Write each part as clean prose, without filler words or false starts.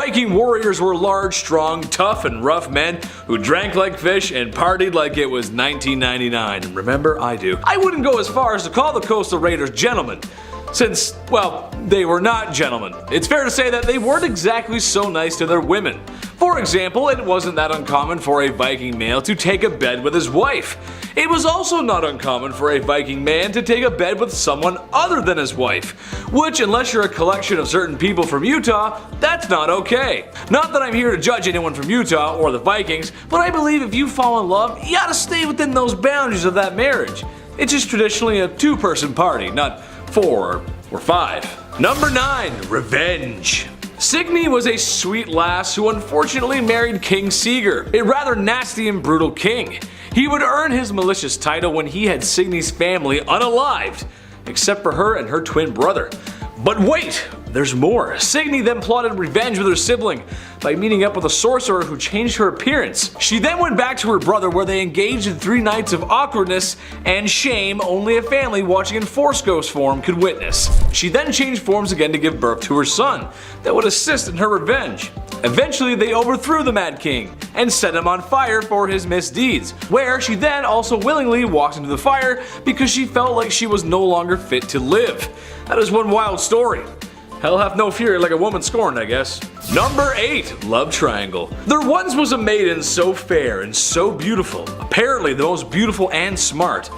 Viking warriors were large, strong, tough, and rough men who drank like fish and partied like it was 1999. Remember, I do. I wouldn't go as far as to call the coastal raiders gentlemen, since, well, they were not gentlemen. It's fair to say that they weren't exactly so nice to their women. For example, it wasn't that uncommon for a Viking male to take a bed with his wife. It was also not uncommon for a Viking man to take a bed with someone other than his wife, which, unless you're a collection of certain people from Utah, that's not okay. Not that I'm here to judge anyone from Utah or the Vikings, but I believe if you fall in love, you gotta stay within those boundaries of that marriage. It's just traditionally a two-person party, not 4 or 5. Number 9. Revenge. Signy was a sweet lass who unfortunately married King Sigurd, a rather nasty and brutal king. He would earn his malicious title when he had Signy's family unalived, except for her and her twin brother. But wait, there's more. Signy then plotted revenge with her sibling by meeting up with a sorcerer who changed her appearance. She then went back to her brother where they engaged in 3 nights of awkwardness and shame only a family watching in Force Ghost form could witness. She then changed forms again to give birth to her son that would assist in her revenge. Eventually they overthrew the Mad King and set him on fire for his misdeeds, where she then also willingly walked into the fire because she felt like she was no longer fit to live. That is one wild story. Hell hath no fury like a woman scorned, I guess. Number 8. Love Triangle. There once was a maiden so fair and so beautiful, apparently the most beautiful and smart.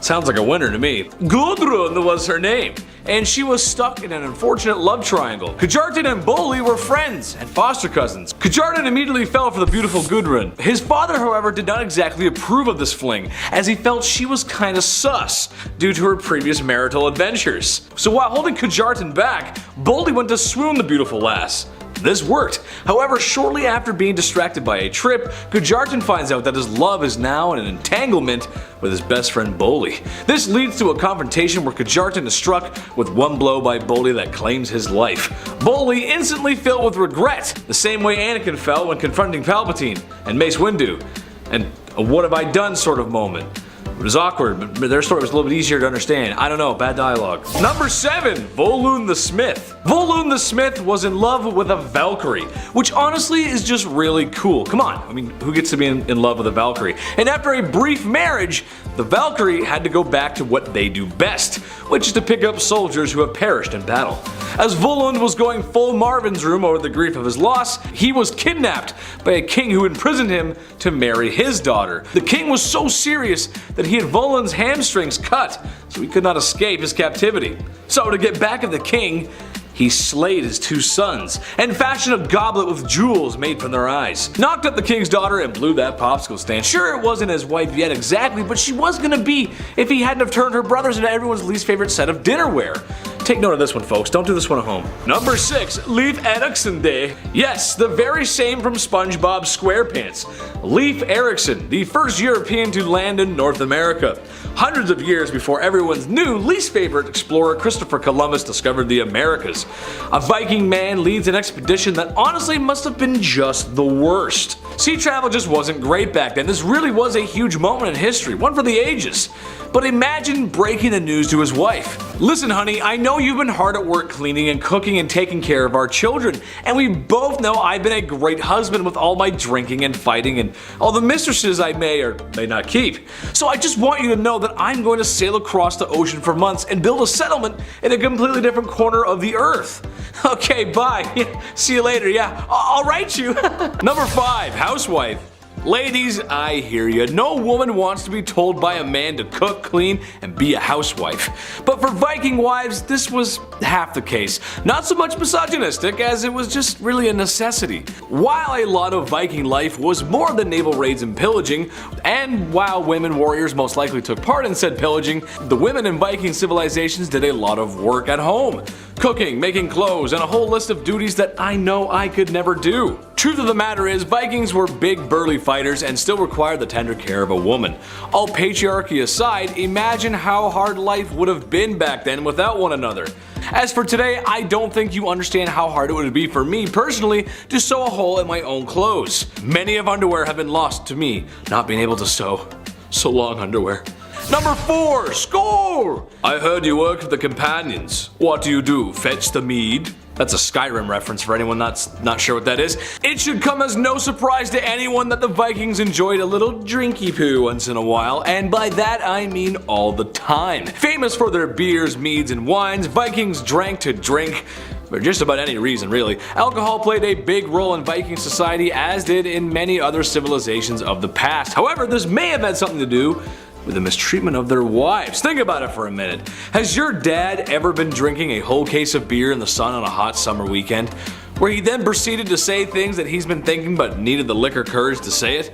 Sounds like a winner to me. Gudrun was her name, and she was stuck in an unfortunate love triangle. Kjartan and Bolli were friends and foster cousins. Kjartan immediately fell for the beautiful Gudrun. His father, however, did not exactly approve of this fling, as he felt she was kinda sus due to her previous marital adventures. So while holding Kjartan back, Bolli went to swoon the beautiful lass. This worked. However, shortly after being distracted by a trip, Kjartan finds out that his love is now in an entanglement with his best friend Bolli. This leads to a confrontation where Kjartan is struck with one blow by Bolli that claims his life. Bolli instantly filled with regret, the same way Anakin felt when confronting Palpatine and Mace Windu, and a what have I done sort of moment. It was awkward, but their story was a little bit easier to understand. I don't know, bad dialogue. Number 7. Volund the Smith. Volund the Smith was in love with a Valkyrie, which honestly is just really cool. Come on, I mean, who gets to be in love with a Valkyrie? And after a brief marriage, the Valkyrie had to go back to what they do best, which is to pick up soldiers who have perished in battle. As Volund was going full Marvin's room over the grief of his loss, he was kidnapped by a king who imprisoned him to marry his daughter. The king was so serious that he had Volund's hamstrings cut, so he could not escape his captivity. So to get back at the king, he slayed his 2 sons and fashioned a goblet with jewels made from their eyes. Knocked up the king's daughter and blew that popsicle stand. Sure, it wasn't his wife yet exactly, but she was gonna be if he hadn't have turned her brothers into everyone's least favorite set of dinnerware. Take note of this one, folks. Don't do this one at home. Number 6. Leif Erikson Day. Yes, the very same from SpongeBob SquarePants. Leif Erikson, the first European to land in North America. Hundreds of years before everyone's new least favorite explorer Christopher Columbus discovered the Americas. A Viking man leads an expedition that honestly must have been just the worst. Sea travel just wasn't great back then. This really was a huge moment in history, one for the ages. But imagine breaking the news to his wife. Listen honey, I know you've been hard at work cleaning and cooking and taking care of our children, and we both know I've been a great husband with all my drinking and fighting and all the mistresses I may or may not keep. So I just want you to know that I'm going to sail across the ocean for months and build a settlement in a completely different corner of the earth. Okay, bye. See you later, yeah. I'll write you. Number 5. Housewife. Ladies, I hear ya. No woman wants to be told by a man to cook, clean, and be a housewife. But for Viking wives, this was half the case. Not so much misogynistic as it was just really a necessity. While a lot of Viking life was more than naval raids and pillaging, and while women warriors most likely took part in said pillaging, the women in Viking civilizations did a lot of work at home. Cooking, making clothes, and a whole list of duties that I know I could never do. Truth of the matter is, Vikings were big burly fighters and still required the tender care of a woman. All patriarchy aside, imagine how hard life would have been back then without one another. As for today, I don't think you understand how hard it would be for me personally to sew a hole in my own clothes. Many of underwear have been lost to me not being able to sew. So long, underwear. Number 4, score! I heard you work with the companions. What do? Fetch the mead? That's a Skyrim reference for anyone that's not sure what that is. It should come as no surprise to anyone that the Vikings enjoyed a little drinky poo once in a while, and by that I mean all the time. Famous for their beers, meads, and wines, Vikings drank to drink for just about any reason, really. Alcohol played a big role in Viking society, as did in many other civilizations of the past. However, this may have had something to do with the mistreatment of their wives. Think about it for a minute. Has your dad ever been drinking a whole case of beer in the sun on a hot summer weekend, where he then proceeded to say things that he's been thinking but needed the liquor courage to say it?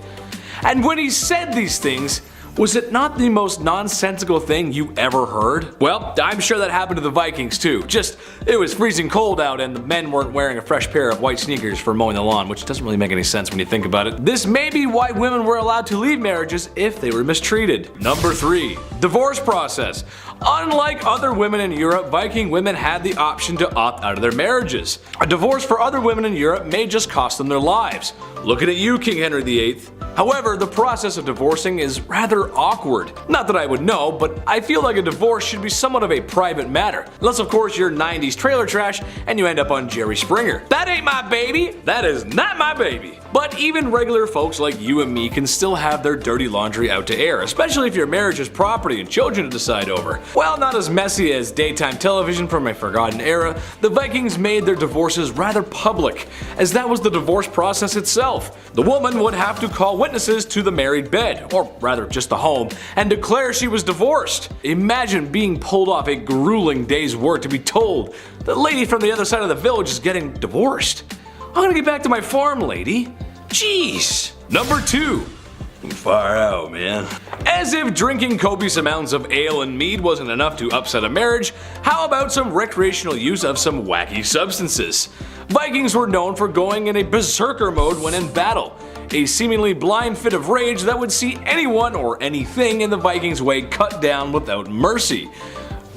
And when he said these things, was it not the most nonsensical thing you ever heard? Well, I'm sure that happened to the Vikings too. Just, it was freezing cold out and the men weren't wearing a fresh pair of white sneakers for mowing the lawn, which doesn't really make any sense when you think about it. This may be why women were allowed to leave marriages if they were mistreated. Number 3, divorce process. Unlike other women in Europe, Viking women had the option to opt out of their marriages. A divorce for other women in Europe may just cost them their lives. Looking at you, King Henry VIII. However, the process of divorcing is rather awkward. Not that I would know, but I feel like a divorce should be somewhat of a private matter. Unless of course you're 90s trailer trash and you end up on Jerry Springer. That ain't my baby! That is not my baby! But even regular folks like you and me can still have their dirty laundry out to air, especially if your marriage is property and children to decide over. While not as messy as daytime television from a forgotten era, the Vikings made their divorces rather public, as that was the divorce process itself. The woman would have to call witnesses to the married bed, or rather just the home, and declare she was divorced. Imagine being pulled off a grueling day's work to be told the lady from the other side of the village is getting divorced. I'm gonna get back to my farm, lady. Jeez. Number 2. Far out, man. As if drinking copious amounts of ale and mead wasn't enough to upset a marriage, how about some recreational use of some wacky substances? Vikings were known for going in a berserker mode when in battle, a seemingly blind fit of rage that would see anyone or anything in the Vikings' way cut down without mercy.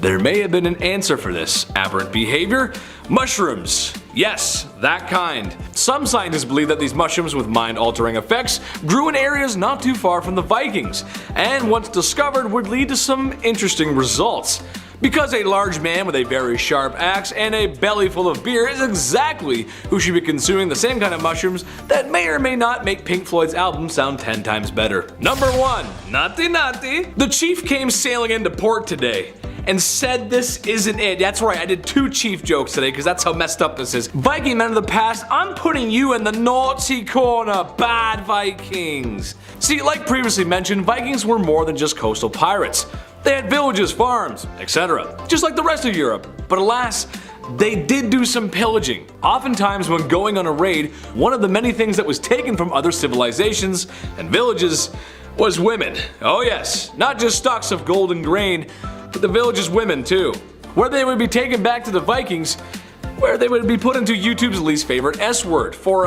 There may have been an answer for this aberrant behavior. Mushrooms. Yes, that kind. Some scientists believe that these mushrooms with mind-altering effects grew in areas not too far from the Vikings, and once discovered would lead to some interesting results. Because a large man with a very sharp axe and a belly full of beer is exactly who should be consuming the same kind of mushrooms that may or may not make Pink Floyd's album sound 10 times better. Number 1. Naughty naughty. The chief came sailing into port today and said this isn't it. That's right, I did 2 chief jokes today because that's how messed up this is. Viking men of the past, I'm putting you in the naughty corner, bad Vikings. See, like previously mentioned, Vikings were more than just coastal pirates. They had villages, farms, etc. Just like the rest of Europe. But alas, they did do some pillaging. Oftentimes when going on a raid, one of the many things that was taken from other civilizations and villages was women. Oh yes, not just stocks of gold and grain, but the village's women too. Where they would be taken back to the Vikings, where they would be put into YouTube's least favorite S word for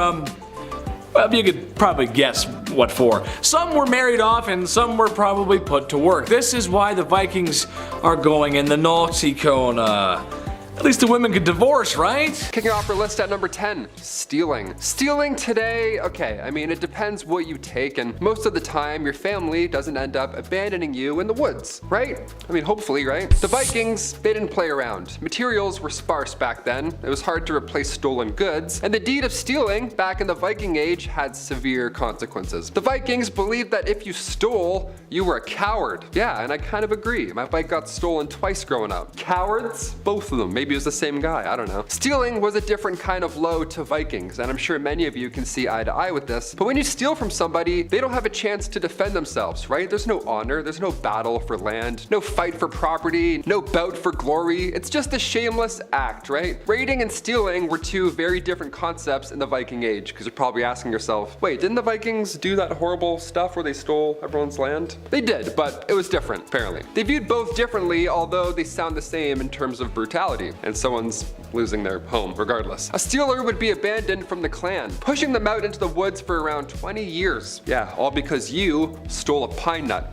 well, you could probably guess what for. Some were married off and some were probably put to work. This is why the Vikings are going in the naughty corner. At least the women could divorce, right? Kicking off our list at number 10, stealing. Stealing today, okay, I mean, it depends what you take, and most of the time, your family doesn't end up abandoning you in the woods, right? I mean, hopefully, right? The Vikings, they didn't play around. Materials were sparse back then. It was hard to replace stolen goods, and the deed of stealing back in the Viking Age had severe consequences. The Vikings believed that if you stole, you were a coward. Yeah, and I kind of agree. My bike got stolen twice growing up. Cowards? Both of them. Maybe it was the same guy, I don't know. Stealing was a different kind of low to Vikings, and I'm sure many of you can see eye to eye with this. But when you steal from somebody, they don't have a chance to defend themselves, right? There's no honor, there's no battle for land, no fight for property, no bout for glory. It's just a shameless act, right? Raiding and stealing were 2 very different concepts in the Viking Age, because you're probably asking yourself, wait, didn't the Vikings do that horrible stuff where they stole everyone's land? They did, but it was different, apparently. They viewed both differently, although they sound the same in terms of brutality. And someone's losing their home regardless. A stealer would be abandoned from the clan, pushing them out into the woods for around 20 years. Yeah, all because you stole a pine nut.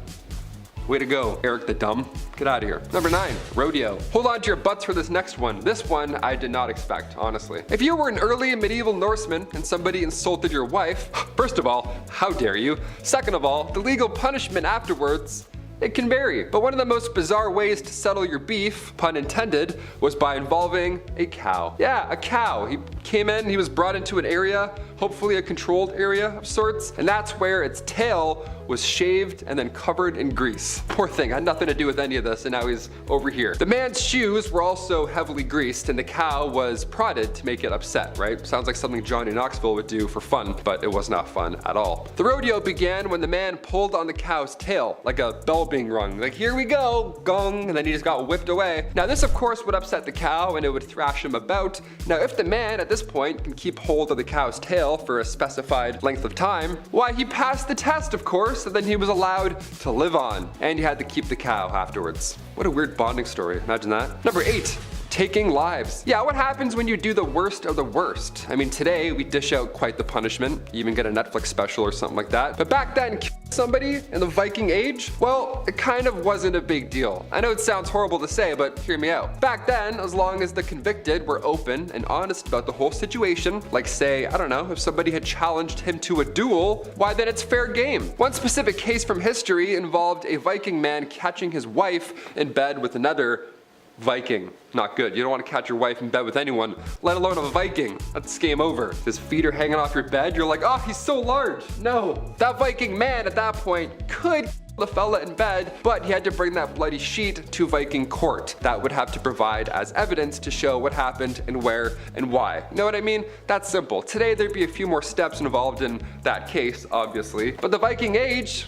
Way to go, Eric the Dumb. Get out of here. Number 9, rodeo. Hold on to your butts for this next one. This one I did not expect, honestly. If you were an early medieval Norseman and somebody insulted your wife, first of all, how dare you? Second of all, the legal punishment afterwards It can vary, but one of the most bizarre ways to settle your beef, pun intended, was by involving a cow. Yeah, a cow. He came in, he was brought into an area, hopefully a controlled area of sorts, and that's where its tail was shaved and then covered in grease. Poor thing, had nothing to do with any of this, and now he's over here. The man's shoes were also heavily greased, and the cow was prodded to make it upset, right? Sounds like something Johnny Knoxville would do for fun, but it was not fun at all. The rodeo began when the man pulled on the cow's tail, like a bell being rung. Like, here we go, gong, and then he just got whipped away. Now this of course would upset the cow and it would thrash him about. Now if the man at this point can keep hold of the cow's tail for a specified length of time, why, he passed the test of course, and then he was allowed to live on. And you had to keep the cow afterwards. What a weird bonding story, imagine that. Number 8. Taking lives. Yeah, what happens when you do the worst of the worst? I mean, today we dish out quite the punishment. You even get a Netflix special or something like that. But back then, somebody in the Viking Age, well, it kind of wasn't a big deal. I know it sounds horrible to say, but hear me out. Back then, as long as the convicted were open and honest about the whole situation, like say, I don't know, if somebody had challenged him to a duel, why then it's fair game. One specific case from history involved a Viking man catching his wife in bed with another Viking. Not good. You don't want to catch your wife in bed with anyone, let alone a Viking. That's game over. His feet are hanging off your bed. You're like, oh, he's so large. No. That Viking man at that point could the fella in bed, but he had to bring that bloody sheet to Viking court. That would have to provide as evidence to show what happened and where and why. You know what I mean? That's simple. Today there'd be a few more steps involved in that case, obviously. But the Viking Age,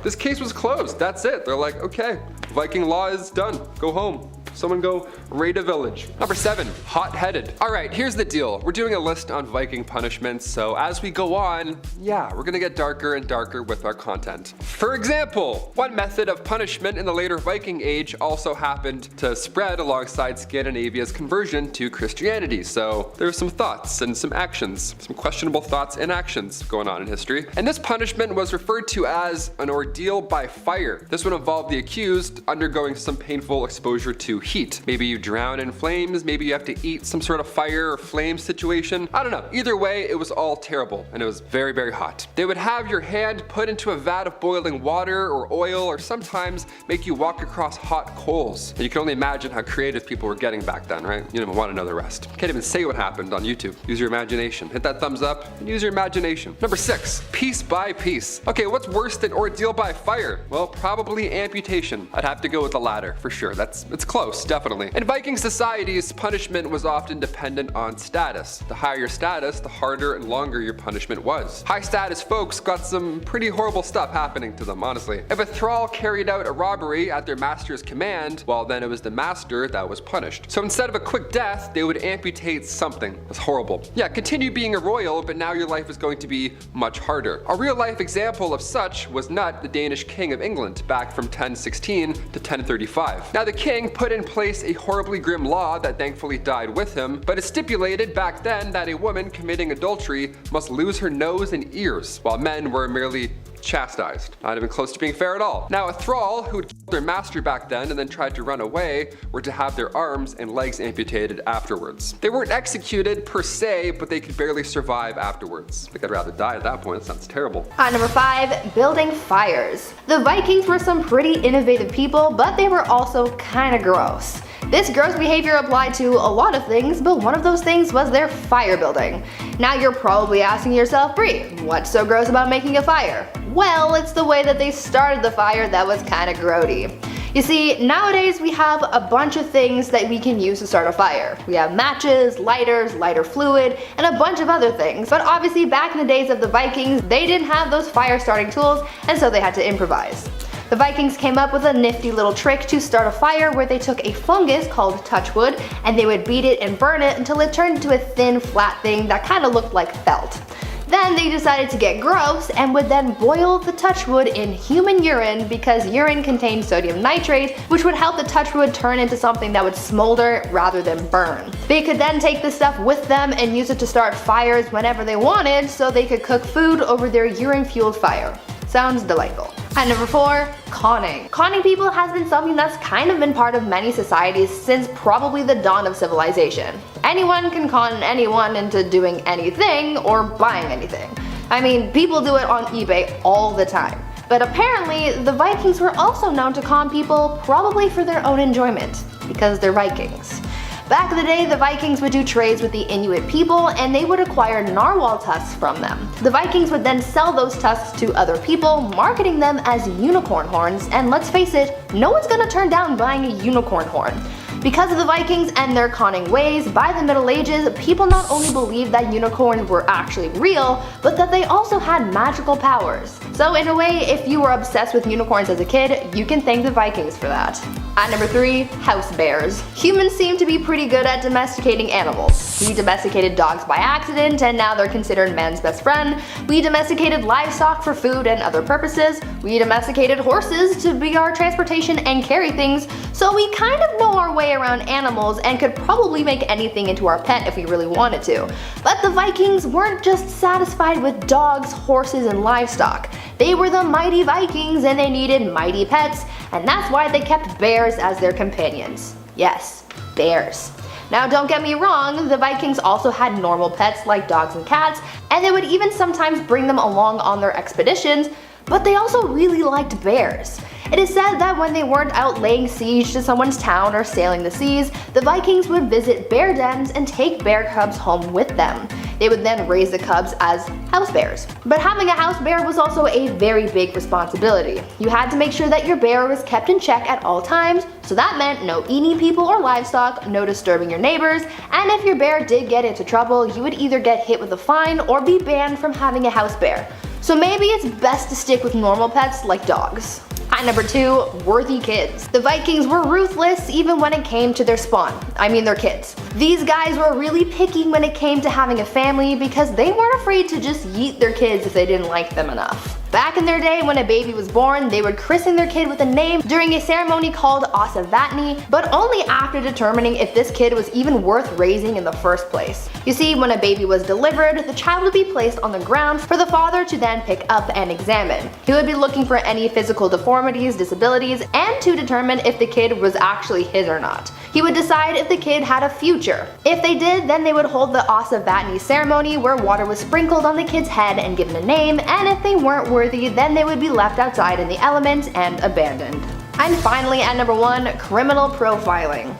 this case was closed. That's it. They're like, okay, Viking law is done. Go home. Someone go raid a village. Number 7, hot-headed. All right, here's the deal. We're doing a list on Viking punishments, so as we go on, yeah, we're gonna get darker and darker with our content. For example, one method of punishment in the later Viking Age also happened to spread alongside Scandinavia's conversion to Christianity. So there's some thoughts and some actions, some questionable thoughts and actions going on in history. And this punishment was referred to as an ordeal by fire. This would involve the accused undergoing some painful exposure to heat. Maybe you drown in flames, maybe you have to eat some sort of fire or flame situation. I don't know. Either way, it was all terrible and it was very, very hot. They would have your hand put into a vat of boiling water or oil, or sometimes make you walk across hot coals. And you can only imagine how creative people were getting back then, right? You don't even want to know the rest. Can't even say what happened on YouTube. Use your imagination. Hit that thumbs up and use your imagination. Number 6, piece by piece. Okay, what's worse than ordeal by fire? Well, probably amputation. I'd have to go with the latter for sure. It's close. Definitely. In Viking societies, punishment was often dependent on status. The higher your status, the harder and longer your punishment was. High status folks got some pretty horrible stuff happening to them, honestly. If a thrall carried out a robbery at their master's command, well then it was the master that was punished. So instead of a quick death, they would amputate something. That's horrible. Yeah, continue being a royal, but now your life is going to be much harder. A real life example of such was Nut, the Danish king of England, back from 1016 to 1035. Now the king put in place a horribly grim law that thankfully died with him, but it stipulated back then that a woman committing adultery must lose her nose and ears, while men were merely chastised. Not even close to being fair at all. Now a thrall who had killed their master back then and then tried to run away were to have their arms and legs amputated afterwards. They weren't executed per se, but they could barely survive afterwards. Like, I'd rather die at that point. That sounds terrible. Number 5, building fires. The Vikings were some pretty innovative people, but they were also kinda gross. This gross behavior applied to a lot of things, but one of those things was their fire building. Now you're probably asking yourself, Bree, what's so gross about making a fire? Well, it's the way that they started the fire that was kinda grody. You see, nowadays we have a bunch of things that we can use to start a fire. We have matches, lighters, lighter fluid, and a bunch of other things. But obviously back in the days of the Vikings, they didn't have those fire starting tools, and so they had to improvise. The Vikings came up with a nifty little trick to start a fire where they took a fungus called touchwood and they would beat it and burn it until it turned into a thin, flat thing that kind of looked like felt. Then they decided to get gross and would then boil the touchwood in human urine because urine contained sodium nitrate, which would help the touchwood turn into something that would smolder rather than burn. They could then take this stuff with them and use it to start fires whenever they wanted, so they could cook food over their urine-fueled fire. Sounds delightful. And number 4, conning. Conning people has been something that's kind of been part of many societies since probably the dawn of civilization. Anyone can con anyone into doing anything or buying anything. I mean, people do it on eBay all the time. But apparently, the Vikings were also known to con people, probably for their own enjoyment, because they're Vikings. Back in the day, the Vikings would do trades with the Inuit people, and they would acquire narwhal tusks from them. The Vikings would then sell those tusks to other people, marketing them as unicorn horns, and let's face it, no one's gonna turn down buying a unicorn horn. Because of the Vikings and their conning ways, by the Middle Ages, people not only believed that unicorns were actually real, but that they also had magical powers. So in a way, if you were obsessed with unicorns as a kid, you can thank the Vikings for that. At number 3, house bears. Humans seem to be pretty good at domesticating animals. We domesticated dogs by accident, and now they're considered man's best friend. We domesticated livestock for food and other purposes. We domesticated horses to be our transportation and carry things, so we kind of know our way around animals and could probably make anything into our pet if we really wanted to. But the Vikings weren't just satisfied with dogs, horses, and livestock. They were the mighty Vikings and they needed mighty pets, and that's why they kept bears as their companions. Yes, bears. Now don't get me wrong, the Vikings also had normal pets like dogs and cats, and they would even sometimes bring them along on their expeditions, but they also really liked bears. It is said that when they weren't out laying siege to someone's town or sailing the seas, the Vikings would visit bear dens and take bear cubs home with them. They would then raise the cubs as house bears. But having a house bear was also a very big responsibility. You had to make sure that your bear was kept in check at all times, so that meant no eating people or livestock, no disturbing your neighbors, and if your bear did get into trouble, you would either get hit with a fine or be banned from having a house bear. So maybe it's best to stick with normal pets like dogs. At number 2, worthy kids. The Vikings were ruthless even when it came to their spawn. I mean their kids. These guys were really picky when it came to having a family because they weren't afraid to just yeet their kids if they didn't like them enough. Back in their day, when a baby was born, they would christen their kid with a name during a ceremony called Asavatni, but only after determining if this kid was even worth raising in the first place. You see, when a baby was delivered, the child would be placed on the ground for the father to then pick up and examine. He would be looking for any physical deformities, disabilities, and to determine if the kid was actually his or not. He would decide if the kid had a future. If they did, then they would hold the Asavatni ceremony where water was sprinkled on the kid's head and given a name, and if they weren't worthy, then they would be left outside in the elements and abandoned. And finally, at number 1, criminal profiling.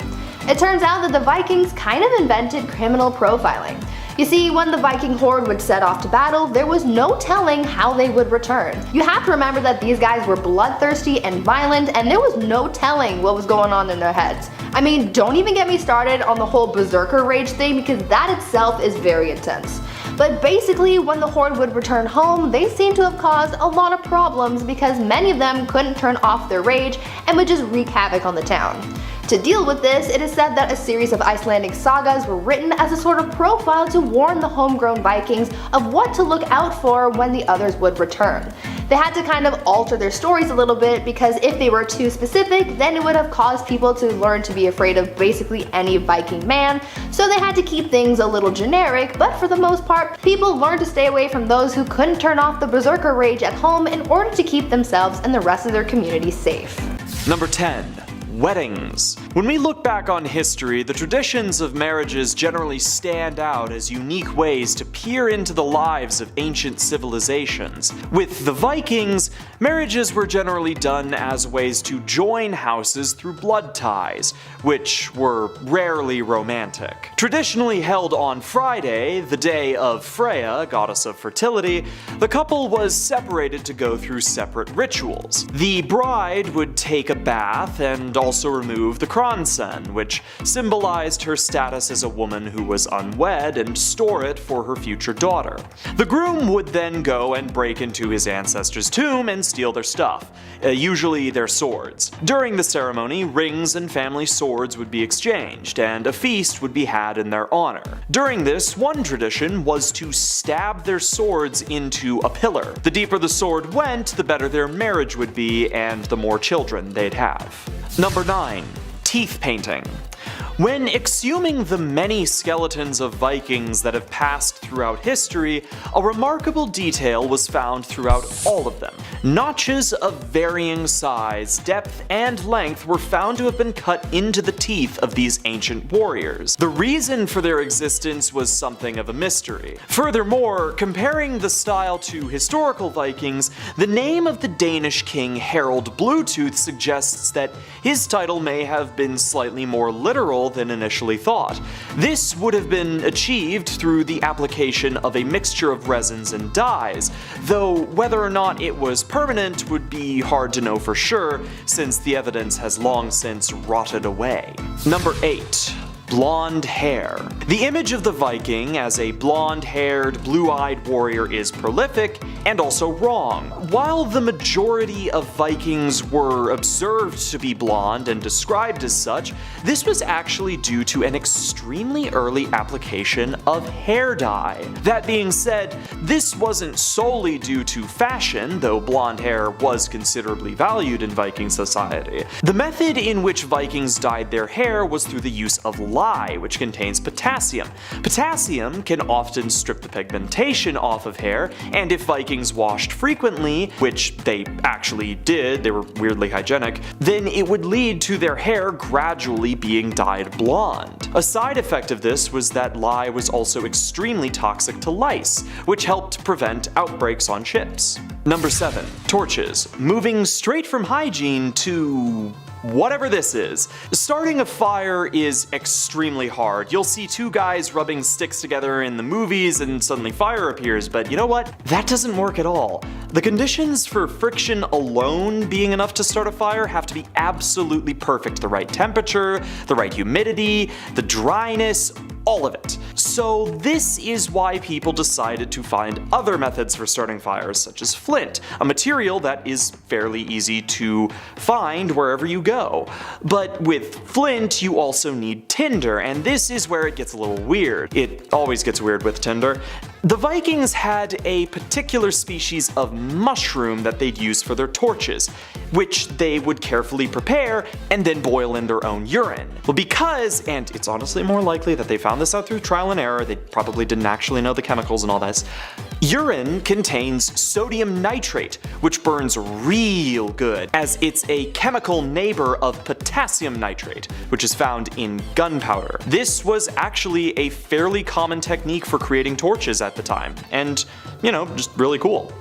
It turns out that the Vikings kind of invented criminal profiling. You see, when the Viking horde would set off to battle, there was no telling how they would return. You have to remember that these guys were bloodthirsty and violent, and there was no telling what was going on in their heads. I mean, don't even get me started on the whole Berserker rage thing because that itself is very intense. But basically, when the horde would return home, they seemed to have caused a lot of problems because many of them couldn't turn off their rage and would just wreak havoc on the town. To deal with this, it is said that a series of Icelandic sagas were written as a sort of profile to warn the homegrown Vikings of what to look out for when the others would return. They had to kind of alter their stories a little bit because if they were too specific, then it would have caused people to learn to be afraid of basically any Viking man, so they had to keep things a little generic, but for the most part, people learned to stay away from those who couldn't turn off the Berserker rage at home in order to keep themselves and the rest of their community safe. Number 10. Weddings. When we look back on history, the traditions of marriages generally stand out as unique ways to peer into the lives of ancient civilizations. With the Vikings, marriages were generally done as ways to join houses through blood ties, which were rarely romantic. Traditionally held on Friday, the day of Freya, goddess of fertility, the couple was separated to go through separate rituals. The bride would take a bath and also remove the kronsen, which symbolized her status as a woman who was unwed, and store it for her future daughter. The groom would then go and break into his ancestor's tomb and steal their stuff, usually their swords. During the ceremony, rings and family swords would be exchanged, and a feast would be had in their honor. During this, one tradition was to stab their swords into a pillar. The deeper the sword went, the better their marriage would be and the more children they'd have. Number 9. Teeth painting. When exhuming the many skeletons of Vikings that have passed throughout history, a remarkable detail was found throughout all of them. Notches of varying size, depth, and length were found to have been cut into the teeth of these ancient warriors. The reason for their existence was something of a mystery. Furthermore, comparing the style to historical Vikings, the name of the Danish king Harald Bluetooth suggests that his title may have been slightly more literal than initially thought. This would have been achieved through the application of a mixture of resins and dyes, though whether or not it was permanent would be hard to know for sure, since the evidence has long since rotted away. Number 8. Blonde hair. The image of the Viking as a blonde-haired, blue-eyed warrior is prolific and also wrong. While the majority of Vikings were observed to be blonde and described as such, this was actually due to an extremely early application of hair dye. That being said, this wasn't solely due to fashion, though blonde hair was considerably valued in Viking society. The method in which Vikings dyed their hair was through the use of lye, which contains potassium. Potassium can often strip the pigmentation off of hair, and if Vikings washed frequently, which they actually did, they were weirdly hygienic, then it would lead to their hair gradually being dyed blonde. A side effect of this was that lye was also extremely toxic to lice, which helped prevent outbreaks on ships. Number 7. Torches. Moving straight from hygiene to whatever this is. Starting a fire is extremely hard. You'll see two guys rubbing sticks together in the movies and suddenly fire appears, but you know what? That doesn't work at all. The conditions for friction alone being enough to start a fire have to be absolutely perfect. The right temperature, the right humidity, the dryness, all of it. So this is why people decided to find other methods for starting fires, such as flint, a material that is fairly easy to find wherever you go. But with flint, you also need tinder, and this is where it gets a little weird. It always gets weird with tinder. The Vikings had a particular species of mushroom that they'd use for their torches, which they would carefully prepare and then boil in their own urine. Well, because, and it's honestly more likely that they found this out through trial and error, they probably didn't actually know the chemicals and all this, urine contains sodium nitrate, which burns real good, as it's a chemical neighbor of potassium nitrate, which is found in gunpowder. This was actually a fairly common technique for creating torches at the time, and, you know, just really cool.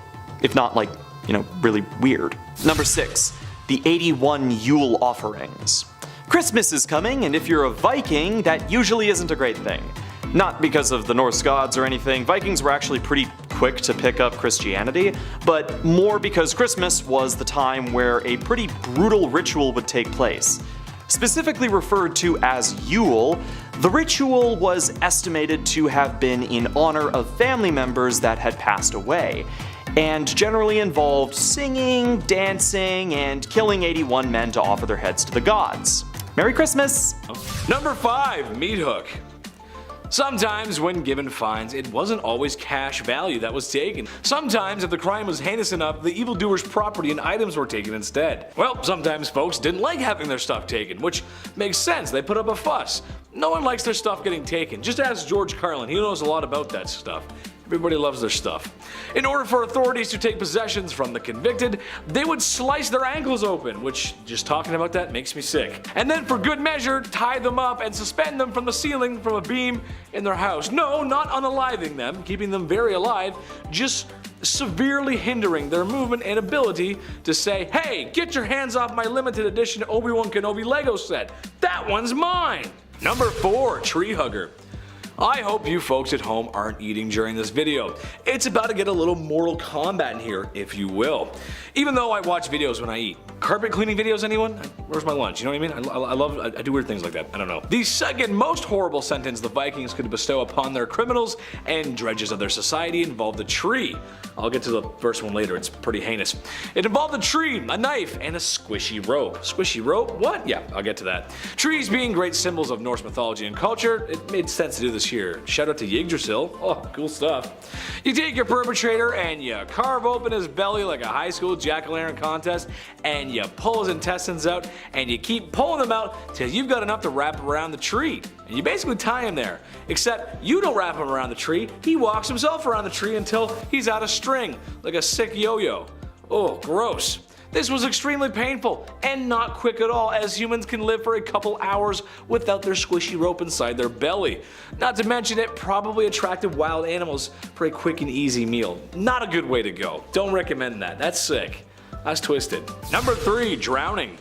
If not, like, you know, really weird. Number 6. The 81 Yule offerings. Christmas is coming, and if you're a Viking, that usually isn't a great thing. Not because of the Norse gods or anything, Vikings were actually pretty quick to pick up Christianity, but more because Christmas was the time where a pretty brutal ritual would take place. Specifically referred to as Yule, the ritual was estimated to have been in honor of family members that had passed away, and generally involved singing, dancing, and killing 81 men to offer their heads to the gods. Merry Christmas! Number 5. Meat hook. Sometimes when given fines, it wasn't always cash value that was taken. Sometimes if the crime was heinous enough, the evildoer's property and items were taken instead. Well, sometimes folks didn't like having their stuff taken, which makes sense, they put up a fuss. No one likes their stuff getting taken. Just ask George Carlin, he knows a lot about that stuff. Everybody loves their stuff. In order for authorities to take possessions from the convicted, they would slice their ankles open, which, just talking about that makes me sick. And then for good measure, tie them up and suspend them from the ceiling from a beam in their house. No, not unaliving them, keeping them very alive, just severely hindering their movement and ability to say, hey, get your hands off my limited edition Obi-Wan Kenobi Lego set. That one's mine. Number 4, tree hugger. I hope you folks at home aren't eating during this video. It's about to get a little Mortal Kombat in here, if you will. Even though I watch videos when I eat. Carpet cleaning videos, anyone? Where's my lunch? You know what I mean? I do weird things like that. I don't know. The second most horrible sentence the Vikings could bestow upon their criminals and dredges of their society involved a tree. I'll get to the first one later, it's pretty heinous. It involved a tree, a knife, and a squishy rope. Squishy rope? What? Yeah, I'll get to that. Trees being great symbols of Norse mythology and culture, it made sense to do this here. Shout out to Yggdrasil. Oh, cool stuff. You take your perpetrator and you carve open his belly like a high school jack-o'-lantern contest, and you pull his intestines out, and you keep pulling them out till you've got enough to wrap around the tree. And you basically tie him there. Except you don't wrap him around the tree, he walks himself around the tree until he's out of string, like a sick yo-yo. Oh, gross. This was extremely painful and not quick at all, as humans can live for a couple hours without their squishy rope inside their belly. Not to mention it probably attracted wild animals for a quick and easy meal. Not a good way to go. Don't recommend that. That's sick. That's twisted. Number 3, drowning.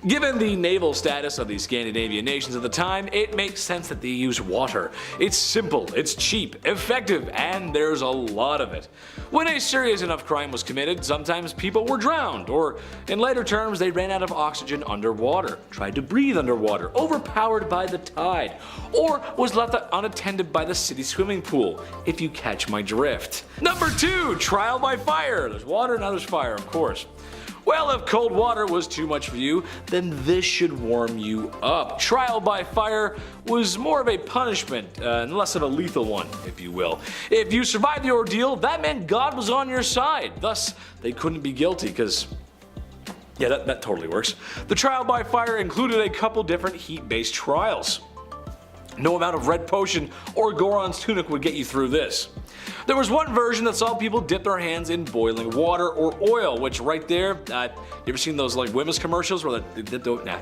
Given the naval status of the Scandinavian nations at the time, it makes sense that they use water. It's simple, it's cheap, effective, and there's a lot of it. When a serious enough crime was committed, sometimes people were drowned, or in later terms they ran out of oxygen underwater, tried to breathe underwater, overpowered by the tide, or was left unattended by the city swimming pool, if you catch my drift. Number 2, trial by fire. There's water, now there's fire, of course. Well, if cold water was too much for you, then this should warm you up. Trial by fire was more of a punishment, and less of a lethal one, if you will. If you survived the ordeal, that meant God was on your side. Thus, they couldn't be guilty, because yeah, that totally works. The trial by fire included a couple different heat-based trials. No amount of red potion or Goron's tunic would get you through this. There was one version that saw people dip their hands in boiling water or oil, which right there, you ever seen those like Wimmis commercials where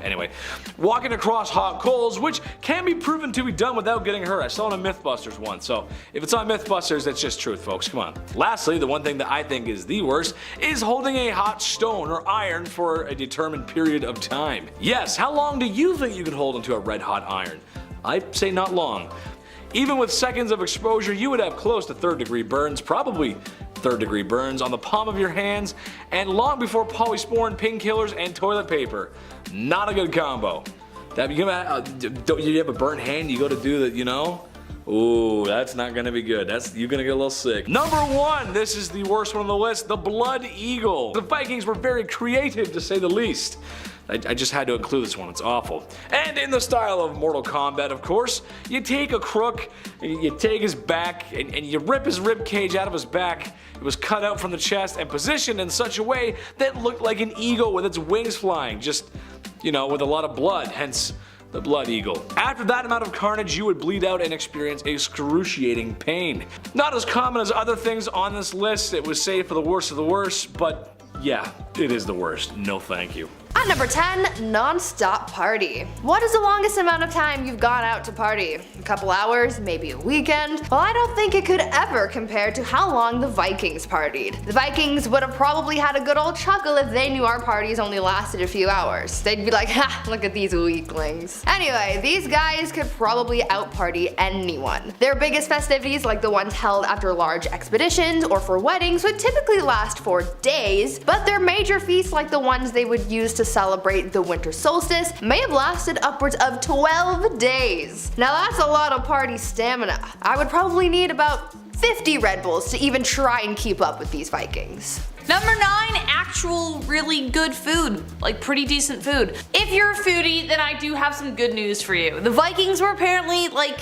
anyway. Walking across hot coals, which can be proven to be done without getting hurt. I saw it on Mythbusters once, so if it's on Mythbusters, that's just truth, folks, come on. Lastly, the one thing that I think is the worst is holding a hot stone or iron for a determined period of time. Yes, how long do you think you could hold onto a red hot iron? I'd say not long. Even with seconds of exposure, you would have close to 3rd degree burns, probably 3rd degree burns on the palm of your hands, and long before polysporin, painkillers, and toilet paper. Not a good combo. Don't you have a burnt hand, you go to do that, you know? Ooh, that's not gonna be good. You're gonna get a little sick. Number 1, this is the worst one on the list, the blood eagle. The Vikings were very creative, to say the least. I just had to include this one, it's awful. And in the style of Mortal Kombat, of course, you take a crook, you take his back, and you rip his rib cage out of his back. It was cut out from the chest and positioned in such a way that it looked like an eagle with its wings flying, just, you know, with a lot of blood, hence the blood eagle. After that amount of carnage, you would bleed out and experience excruciating pain. Not as common as other things on this list, it was saved for the worst of the worst, but yeah, it is the worst. No thank you. At number 10, non-stop party. What is the longest amount of time you've gone out to party? A couple hours, maybe a weekend? Well, I don't think it could ever compare to how long the Vikings partied. The Vikings would have probably had a good old chuckle if they knew our parties only lasted a few hours. They'd be like, ha, look at these weaklings. Anyway, these guys could probably out-party anyone. Their biggest festivities, like the ones held after large expeditions or for weddings, would typically last for days, but their major feasts, like the ones they would use to celebrate the winter solstice, may have lasted upwards of 12 days. Now that's a lot of party stamina. I would probably need about 50 Red Bulls to even try and keep up with these Vikings. Number 9, actual really good food. Like pretty decent food. If you're a foodie, then I do have some good news for you. The Vikings were apparently like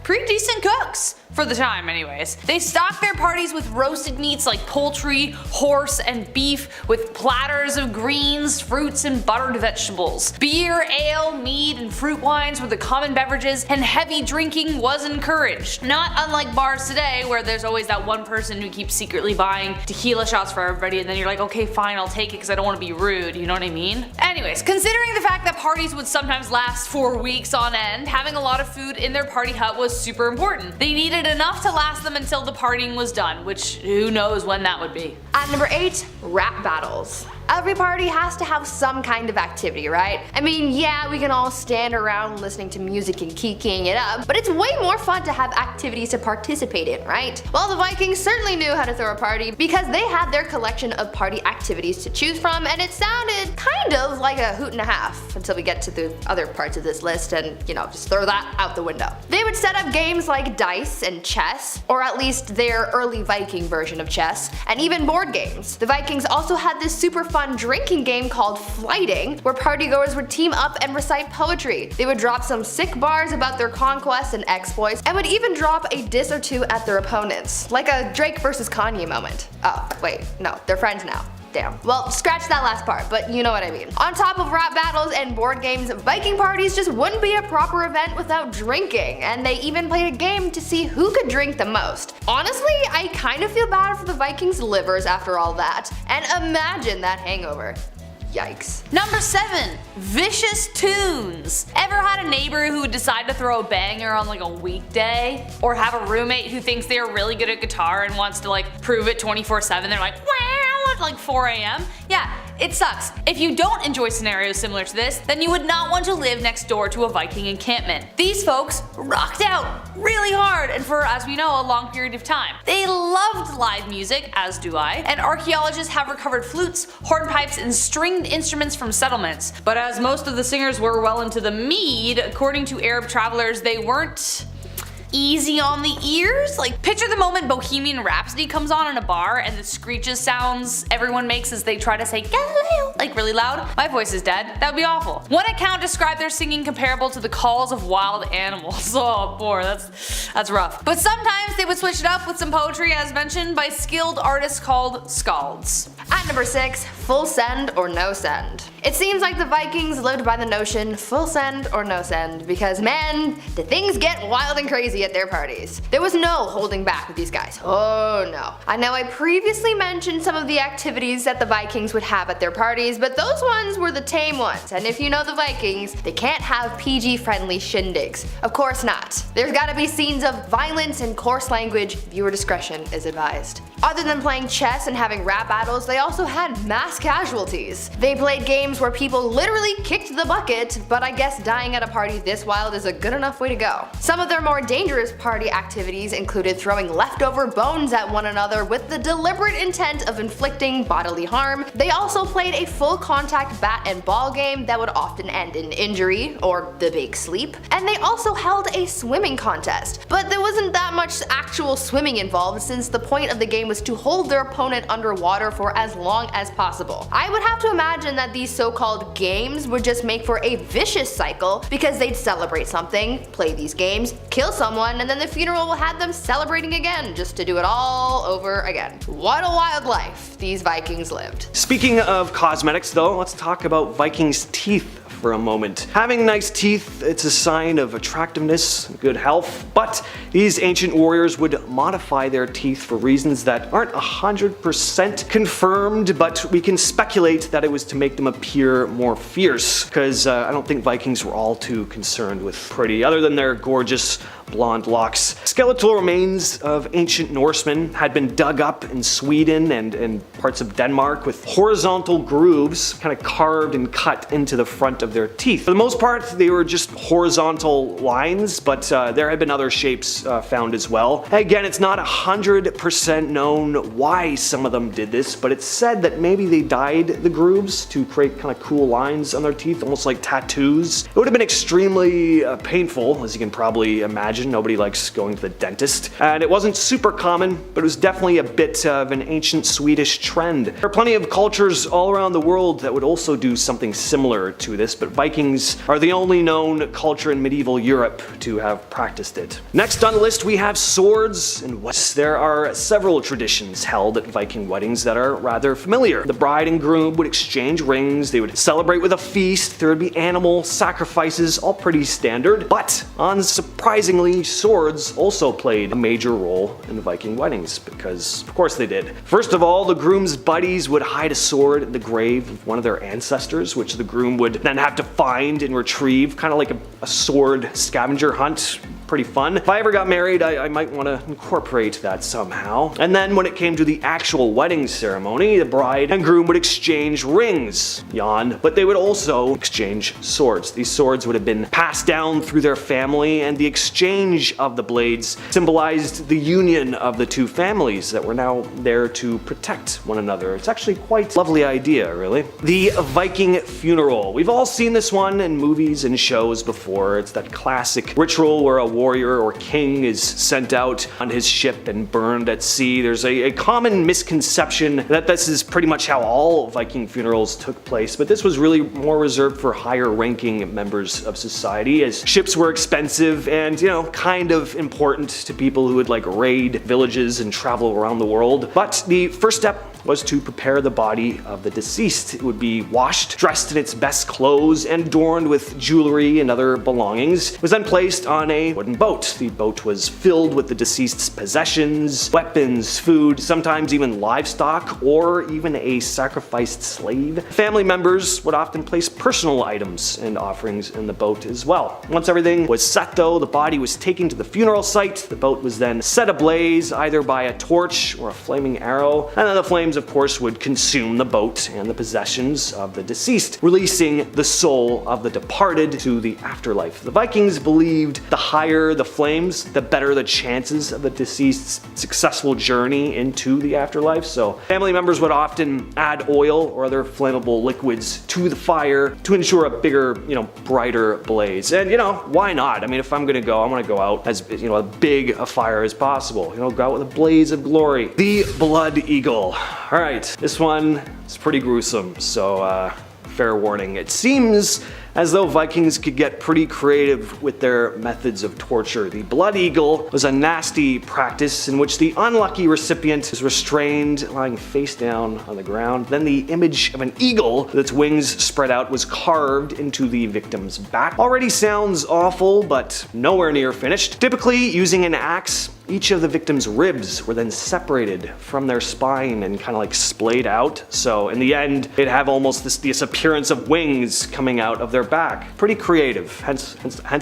pretty decent cooks. For the time anyways. They stocked their parties with roasted meats like poultry, horse, and beef, with platters of greens, fruits, and buttered vegetables. Beer, ale, mead, and fruit wines were the common beverages, and heavy drinking was encouraged. Not unlike bars today, where there's always that one person who keeps secretly buying tequila shots for everybody, and then you're like, okay fine, I'll take it because I don't want to be rude, you know what I mean? Anyways, considering the fact that parties would sometimes last for weeks on end, having a lot of food in their party hut was super important. They needed enough to last them until the partying was done, which who knows when that would be. At number 8, rap battles. Every party has to have some kind of activity, right? I mean, yeah, we can all stand around listening to music and kikiing it up, but it's way more fun to have activities to participate in, right? Well, the Vikings certainly knew how to throw a party because they had their collection of party activities to choose from, and it sounded kind of like a hoot and a half until we get to the other parts of this list and, you know, just throw that out the window. They would set up games like dice and chess, or at least their early Viking version of chess, and even board games. The Vikings also had this super fun drinking game called flighting, where partygoers would team up and recite poetry. They would drop some sick bars about their conquests and exploits, and would even drop a diss or two at their opponents, like a Drake versus Kanye moment. Oh, wait, no, they're friends now. Damn. Well, scratch that last part, but you know what I mean. On top of rap battles and board games, Viking parties just wouldn't be a proper event without drinking, and they even played a game to see who could drink the most. Honestly, I kind of feel bad for the Vikings' livers after all that, and imagine that hangover. Yikes. Number 7, vicious tunes. Ever had a neighbor who would decide to throw a banger on like a weekday? Or have a roommate who thinks they are really good at guitar and wants to like prove it 24/7? They're like, wow, at like 4 a.m. Yeah, it sucks. If you don't enjoy scenarios similar to this, then you would not want to live next door to a Viking encampment. These folks rocked out really hard and for, as we know, a long period of time. They loved live music, as do I, and archaeologists have recovered flutes, hornpipes, and stringed instruments from settlements. But as most of the singers were well into the mead, according to Arab travelers, they weren't easy on the ears. Like, picture the moment Bohemian Rhapsody comes on in a bar and the screeches sounds everyone makes as they try to say Galileo like really loud. My voice is dead. That would be awful. One account described their singing comparable to the calls of wild animals. Oh boy, that's rough. But sometimes they would switch it up with some poetry, as mentioned, by skilled artists called skalds. At number 6, full send or no send. It seems like the Vikings lived by the notion full send or no send because, man, the things get wild and crazy at their parties. There was no holding back with these guys. Oh no. I know I previously mentioned some of the activities that the Vikings would have at their parties, but those ones were the tame ones, and if you know the Vikings, they can't have PG-friendly shindigs. Of course not. There's gotta be scenes of violence and coarse language. Viewer discretion is advised. Other than playing chess and having rap battles, they also had mass casualties. They played games where people literally kicked the bucket, but I guess dying at a party this wild is a good enough way to go. Some of their more dangerous party activities included throwing leftover bones at one another with the deliberate intent of inflicting bodily harm. They also played a full contact bat and ball game that would often end in injury, or the big sleep. And they also held a swimming contest. But there wasn't that much actual swimming involved since the point of the game was to hold their opponent underwater for as long as possible. I would have to imagine that these so-called games would just make for a vicious cycle because they'd celebrate something, play these games, kill someone, and then the funeral will have them celebrating again just to do it all over again. What a wild life these Vikings lived. Speaking of cosmetics though, let's talk about Vikings' teeth for a moment. Having nice teeth, it's a sign of attractiveness, good health, but these ancient warriors would modify their teeth for reasons that aren't 100% confirmed, but we can speculate that it was to make them appear more fierce, because I don't think Vikings were all too concerned with pretty, other than their gorgeous blonde locks. Skeletal remains of ancient Norsemen had been dug up in Sweden and parts of Denmark with horizontal grooves kind of carved and cut into the front of their teeth. For the most part, they were just horizontal lines, but there had been other shapes found as well. Again, it's not 100% known why some of them did this, but it's said that maybe they dyed the grooves to create kind of cool lines on their teeth, almost like tattoos. It would have been extremely painful, as you can probably imagine. Nobody likes going to the dentist. And it wasn't super common, but it was definitely a bit of an ancient Swedish trend. There are plenty of cultures all around the world that would also do something similar to this, but Vikings are the only known culture in medieval Europe to have practiced it. Next on the list we have swords and weapons. There are several traditions held at Viking weddings that are rather familiar. The bride and groom would exchange rings, they would celebrate with a feast, there would be animal sacrifices, all pretty standard, but unsurprisingly swords also played a major role in Viking weddings, because of course they did. First of all, the groom's buddies would hide a sword in the grave of one of their ancestors, which the groom would then have to find and retrieve, kind of like a sword scavenger hunt. pretty fun. If I ever got married, I might want to incorporate that somehow. And then when it came to the actual wedding ceremony, the bride and groom would exchange rings, yawn, but they would also exchange swords. These swords would have been passed down through their family, and the exchange of the blades symbolized the union of the two families that were now there to protect one another. It's actually quite a lovely idea, really. The Viking funeral. We've all seen this one in movies and shows before. It's that classic ritual where a warrior or king is sent out on his ship and burned at sea. There's a common misconception that this is pretty much how all Viking funerals took place, but this was really more reserved for higher ranking members of society, as ships were expensive and, you know, kind of important to people who would like raid villages and travel around the world. But the first step was to prepare the body of the deceased. It would be washed, dressed in its best clothes, and adorned with jewelry and other belongings. It was then placed on a wooden boat. The boat was filled with the deceased's possessions, weapons, food, sometimes even livestock, or even a sacrificed slave. Family members would often place personal items and offerings in the boat as well. Once everything was set though, the body was taken to the funeral site. The boat was then set ablaze either by a torch or a flaming arrow, and then the flames of course would consume the boat and the possessions of the deceased, releasing the soul of the departed to the afterlife. The Vikings believed the higher the flames, the better the chances of the deceased's successful journey into the afterlife. So family members would often add oil or other flammable liquids to the fire to ensure a bigger, brighter blaze. And why not? I mean, if I'm gonna go, I want to go out as as big a fire as possible. Go out with a blaze of glory. The blood eagle. All right, this one is pretty gruesome, so fair warning. It seems as though Vikings could get pretty creative with their methods of torture. The blood eagle was a nasty practice in which the unlucky recipient is restrained, lying face down on the ground. Then the image of an eagle with its wings spread out was carved into the victim's back. Already sounds awful, but nowhere near finished. Typically using an axe, each of the victim's ribs were then separated from their spine and kind of like splayed out. So in the end, they'd have almost this appearance of wings coming out of their back. Pretty creative, hence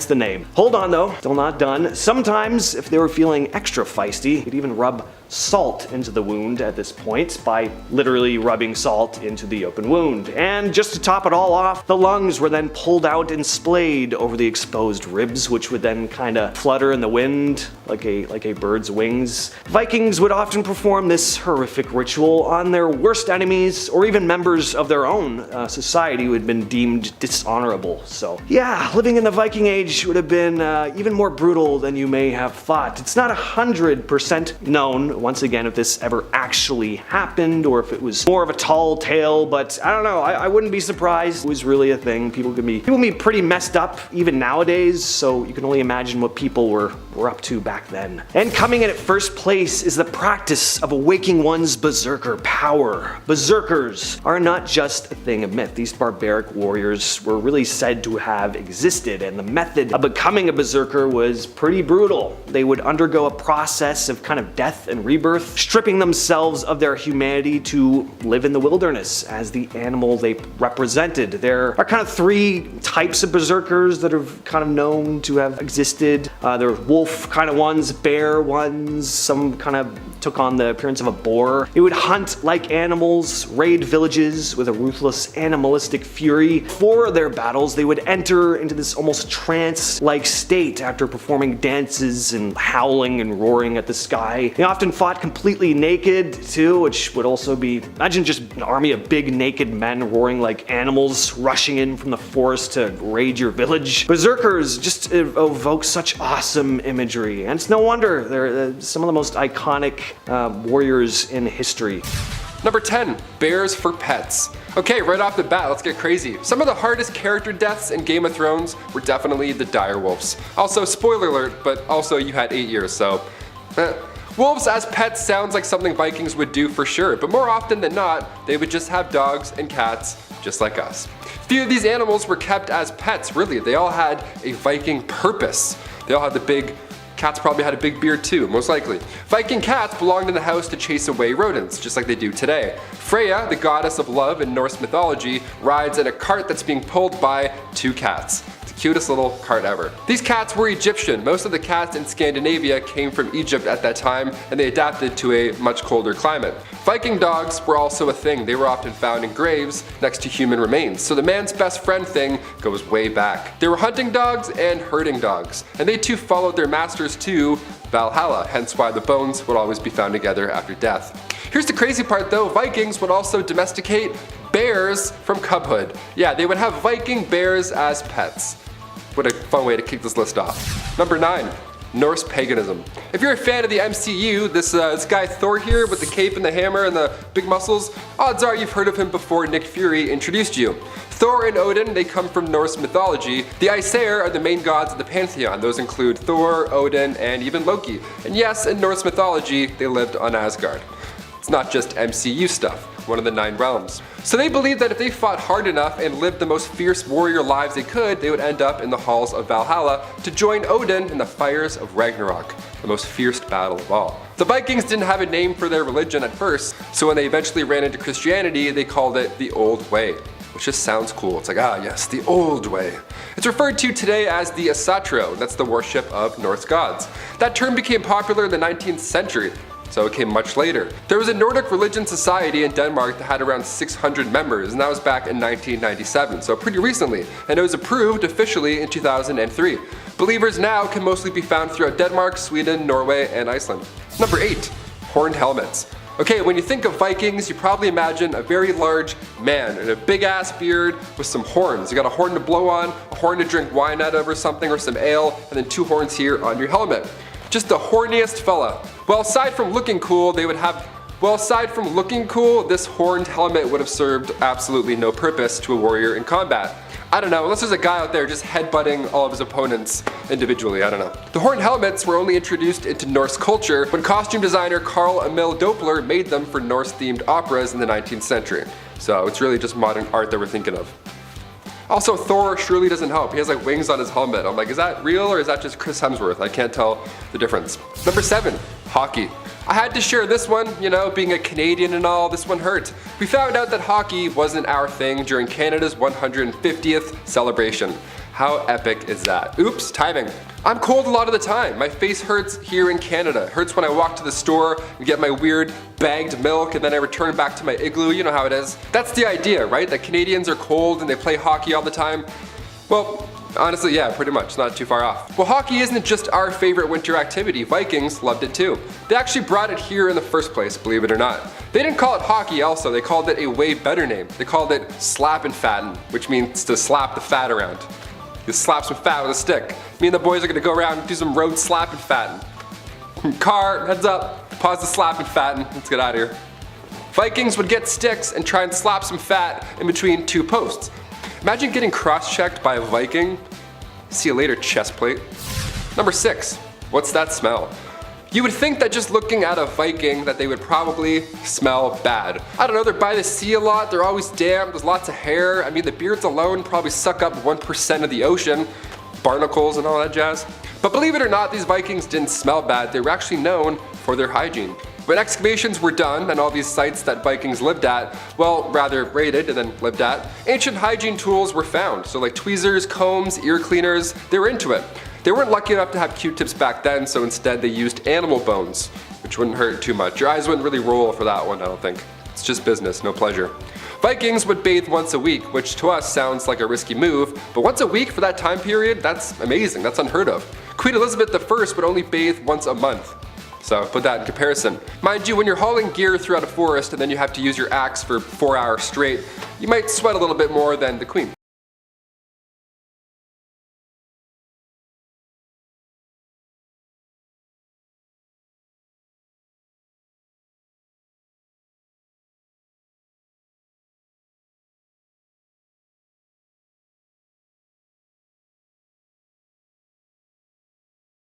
the name. Hold on though, still not done. Sometimes, if they were feeling extra feisty, you'd even rub salt into the wound at this point by literally rubbing salt into the open wound. And just to top it all off, the lungs were then pulled out and splayed over the exposed ribs, which would then kind of flutter in the wind like a bird's wings. Vikings would often perform this horrific ritual on their worst enemies or even members of their own society who had been deemed dishonorable. So yeah, living in the Viking Age would have been even more brutal than you may have thought. It's not 100% known, once again, if this ever actually happened or if it was more of a tall tale, but I don't know, I wouldn't be surprised it was really a thing. People can be pretty messed up even nowadays, so you can only imagine what people were up to back then. And coming in at first place is the practice of awaking one's berserker power. Berserkers are not just a thing of myth. These barbaric warriors were really said to have existed, and the method of becoming a berserker was pretty brutal. They would undergo a process of kind of death and rebirth, stripping themselves of their humanity to live in the wilderness as the animal they represented. There are kind of three types of berserkers that are kind of known to have existed. There are wolf kind of ones, bear ones, some kind of took on the appearance of a boar. They would hunt like animals, raid villages with a ruthless animalistic fury. For their battles, they would enter into this almost trance-like state after performing dances and howling and roaring at the sky. They often fought completely naked too, which would also be, imagine just an army of big naked men roaring like animals rushing in from the forest to raid your village. Berserkers just evoke such awesome imagery, and it's no wonder they're some of the most iconic warriors in history. Number 10, bears for pets. Okay, right off the bat, let's get crazy. Some of the hardest character deaths in Game of Thrones were definitely the direwolves. Also, spoiler alert, but also you had 8 years, so wolves as pets sounds like something Vikings would do for sure, but more often than not, they would just have dogs and cats just like us. Few of these animals were kept as pets, really. They all had a Viking purpose. They all had the big cats probably had a big beard too, most likely. Viking cats belonged in the house to chase away rodents, just like they do today. Freya, the goddess of love in Norse mythology, rides in a cart that's being pulled by 2 cats. Cutest little cart ever. These cats were Egyptian. Most of the cats in Scandinavia came from Egypt at that time, and they adapted to a much colder climate. Viking dogs were also a thing. They were often found in graves next to human remains. So the man's best friend thing goes way back. They were hunting dogs and herding dogs, and they too followed their masters to Valhalla, hence why the bones would always be found together after death. Here's the crazy part though, Vikings would also domesticate bears from cubhood. Yeah, they would have Viking bears as pets. What a fun way to kick this list off. Number 9. Norse paganism. If you're a fan of the MCU, this guy Thor here with the cape and the hammer and the big muscles, odds are you've heard of him before Nick Fury introduced you. Thor and Odin, they come from Norse mythology. The Aesir are the main gods of the pantheon. Those include Thor, Odin, and even Loki. And yes, in Norse mythology, they lived on Asgard. It's not just MCU stuff, one of the 9 realms. So they believed that if they fought hard enough and lived the most fierce warrior lives they could, they would end up in the halls of Valhalla to join Odin in the fires of Ragnarok, the most fierce battle of all. The Vikings didn't have a name for their religion at first, so when they eventually ran into Christianity, they called it the Old Way, which just sounds cool. It's like, ah yes, the old way. It's referred to today as the Asatru, that's the worship of Norse gods. That term became popular in the 19th century, so it came much later. There was a Nordic religion society in Denmark that had around 600 members, and that was back in 1997, so pretty recently, and it was approved officially in 2003. Believers now can mostly be found throughout Denmark, Sweden, Norway, and Iceland. Number 8. Horned helmets. Okay, when you think of Vikings, you probably imagine a very large man and a big ass beard with some horns. You got a horn to blow on, a horn to drink wine out of or something, or some ale, and then 2 horns here on your helmet. Just the horniest fella. Well, aside from looking cool, this horned helmet would have served absolutely no purpose to a warrior in combat. I don't know, unless there's a guy out there just headbutting all of his opponents individually, I don't know. The horned helmets were only introduced into Norse culture when costume designer Carl Emil Doppler made them for Norse-themed operas in the 19th century. So it's really just modern art that we're thinking of. Also, Thor surely doesn't help. He has like wings on his helmet. I'm like, is that real or is that just Chris Hemsworth? I can't tell the difference. Number 7, hockey. I had to share this one, you know, being a Canadian and all, this one hurt. We found out that hockey wasn't our thing during Canada's 150th celebration. How epic is that? Oops, timing. I'm cold a lot of the time. My face hurts here in Canada. It hurts when I walk to the store and get my weird bagged milk and then I return back to my igloo, you know how it is. That's the idea, right? That Canadians are cold and they play hockey all the time. Well, honestly, yeah, pretty much, not too far off. Well, hockey isn't just our favorite winter activity. Vikings loved it too. They actually brought it here in the first place, believe it or not. They didn't call it hockey also, they called it a way better name. They called it slap and fatten, which means to slap the fat around. You slap some fat with a stick. Me and the boys are gonna go around and do some road slap and fatten. Car, heads up, pause the slap and fatten, let's get out of here. Vikings would get sticks and try and slap some fat in between 2 posts. Imagine getting cross-checked by a Viking. See you later, chest plate. Number 6, what's that smell? You would think that just looking at a Viking that they would probably smell bad. I don't know, they're by the sea a lot, they're always damp, there's lots of hair. I mean, the beards alone probably suck up 1% of the ocean. Barnacles and all that jazz. But believe it or not, these Vikings didn't smell bad, they were actually known for their hygiene. When excavations were done and all these sites that Vikings lived at, well, rather raided and then lived at, ancient hygiene tools were found. So like tweezers, combs, ear cleaners, they were into it. They weren't lucky enough to have Q-tips back then, so instead they used animal bones, which wouldn't hurt too much. Your eyes wouldn't really roll for that one, I don't think. It's just business, no pleasure. Vikings would bathe once a week, which to us sounds like a risky move, but once a week for that time period, that's amazing, that's unheard of. Queen Elizabeth I would only bathe once a month. So put that in comparison. Mind you, when you're hauling gear throughout a forest and then you have to use your axe for 4 hours straight, you might sweat a little bit more than the Queen.